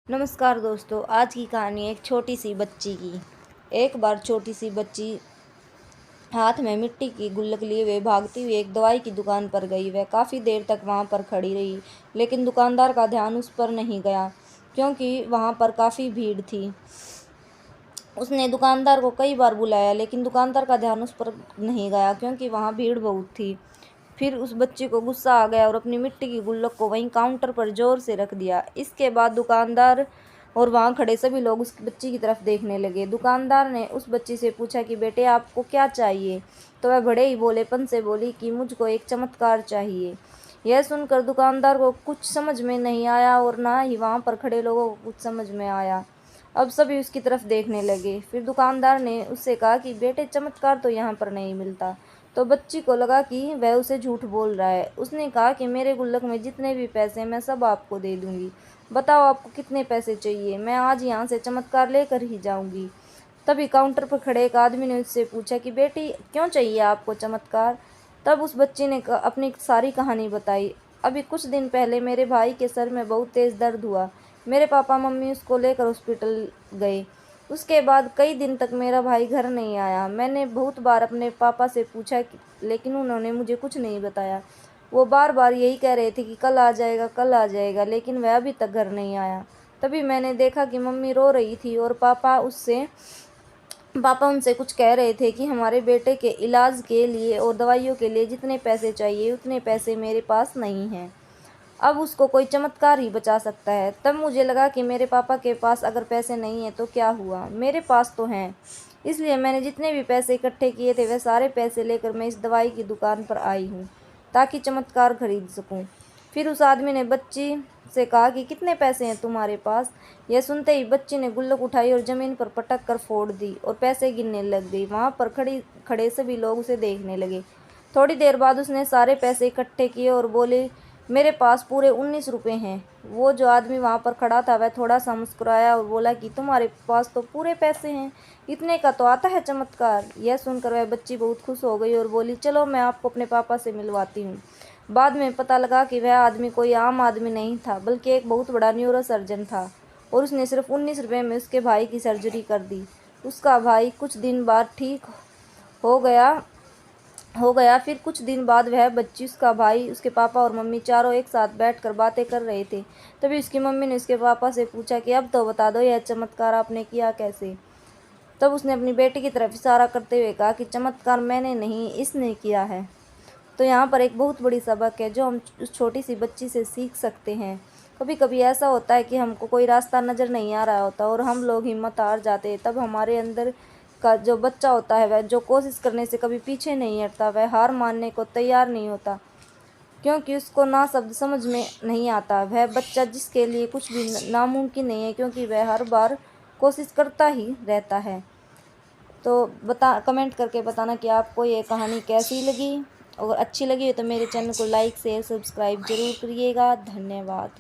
नमस्कार दोस्तों, आज की कहानी एक छोटी सी बच्ची की। एक बार छोटी सी बच्ची हाथ में मिट्टी की गुल्लक लिए हुए भागती हुई एक दवाई की दुकान पर गई। वह काफ़ी देर तक वहां पर खड़ी रही, लेकिन दुकानदार का ध्यान उस पर नहीं गया क्योंकि वहां पर काफ़ी भीड़ थी। उसने दुकानदार को कई बार बुलाया, लेकिन दुकानदार का ध्यान उस पर नहीं गया क्योंकि वहां भीड़ बहुत थी। फिर उस बच्ची को गुस्सा आ गया और अपनी मिट्टी की गुल्लक को वहीं काउंटर पर जोर से रख दिया। इसके बाद दुकानदार और वहां खड़े सभी लोग उस बच्ची की तरफ देखने लगे। दुकानदार ने उस बच्ची से पूछा कि बेटे, आपको क्या चाहिए? तो वह बड़े ही भोलेपन से बोली कि मुझको एक चमत्कार चाहिए। यह सुनकर दुकानदार को कुछ समझ में नहीं आया और ना ही वहां पर खड़े लोगों को कुछ समझ में आया। अब सभी उसकी तरफ देखने लगे। फिर दुकानदार ने उससे कहा कि बेटे, चमत्कार तो यहाँ पर नहीं मिलता। तो बच्ची को लगा कि वह उसे झूठ बोल रहा है। उसने कहा कि मेरे गुल्लक में जितने भी पैसे मैं सब आपको दे दूंगी। बताओ आपको कितने पैसे चाहिए? मैं आज यहाँ से चमत्कार लेकर ही जाऊंगी। तभी काउंटर पर खड़े एक आदमी ने उससे पूछा कि बेटी, क्यों चाहिए आपको चमत्कार? तब उस बच्ची ने अपनी सारी कहानी बताई। अभी कुछ दिन पहले मेरे भाई के सर में बहुत तेज़ दर्द हुआ। मेरे पापा मम्मी उसको लेकर हॉस्पिटल गए। उसके बाद कई दिन तक मेरा भाई घर नहीं आया। मैंने बहुत बार अपने पापा से पूछा लेकिन उन्होंने मुझे कुछ नहीं बताया। वो बार बार यही कह रहे थे कि कल आ जाएगा, कल आ जाएगा, लेकिन वह अभी तक घर नहीं आया। तभी मैंने देखा कि मम्मी रो रही थी और पापा उनसे कुछ कह रहे थे कि हमारे बेटे के इलाज के लिए और दवाइयों के लिए जितने पैसे चाहिए उतने पैसे मेरे पास नहीं हैं। अब उसको कोई चमत्कार ही बचा सकता है। तब मुझे लगा कि मेरे पापा के पास अगर पैसे नहीं हैं तो क्या हुआ, मेरे पास तो हैं। इसलिए मैंने जितने भी पैसे इकट्ठे किए थे वह सारे पैसे लेकर मैं इस दवाई की दुकान पर आई हूँ ताकि चमत्कार खरीद सकूँ। फिर उस आदमी ने बच्ची से कहा कि कितने पैसे हैं तुम्हारे पास? यह सुनते ही बच्ची ने गुल्लक उठाई और ज़मीन पर पटक कर फोड़ दी और पैसे गिनने लग गई। वहाँ पर खड़े सभी लोग उसे देखने लगे। थोड़ी देर बाद उसने सारे पैसे इकट्ठे किए और बोले, मेरे पास पूरे 19 रुपये हैं। वो जो आदमी वहाँ पर खड़ा था वह थोड़ा सा मुस्कुराया और बोला कि तुम्हारे पास तो पूरे पैसे हैं, इतने का तो आता है चमत्कार। यह सुनकर वह बच्ची बहुत खुश हो गई और बोली, चलो मैं आपको अपने पापा से मिलवाती हूँ। बाद में पता लगा कि वह आदमी कोई आम आदमी नहीं था, बल्कि एक बहुत बड़ा न्यूरो सर्जन था और उसने सिर्फ 19 रुपये में उसके भाई की सर्जरी कर दी। उसका भाई कुछ दिन बाद ठीक हो गया। फिर कुछ दिन बाद वह बच्ची, उसका भाई, उसके पापा और मम्मी चारों एक साथ बैठकर बातें कर रहे थे। तभी उसकी मम्मी ने उसके पापा से पूछा कि अब तो बता दो, यह चमत्कार आपने किया कैसे? तब उसने अपनी बेटी की तरफ इशारा करते हुए कहा कि चमत्कार मैंने नहीं, इसने किया है। तो यहाँ पर एक बहुत बड़ी सबक है जो हम उस छोटी सी बच्ची से सीख सकते हैं। कभी कभी ऐसा होता है कि हमको कोई रास्ता नज़र नहीं आ रहा होता और हम लोग हिम्मत हार जाते हैं। तब हमारे अंदर का जो बच्चा होता है वह जो कोशिश करने से कभी पीछे नहीं हटता, वह हार मानने को तैयार नहीं होता क्योंकि उसको ना शब्द समझ में नहीं आता। वह बच्चा जिसके लिए कुछ भी नामुमकिन नहीं है, क्योंकि वह हर बार कोशिश करता ही रहता है। तो कमेंट करके बताना कि आपको ये कहानी कैसी लगी। अगर अच्छी लगी हो तो मेरे चैनल को लाइक शेयर सब्सक्राइब ज़रूर करिएगा। धन्यवाद।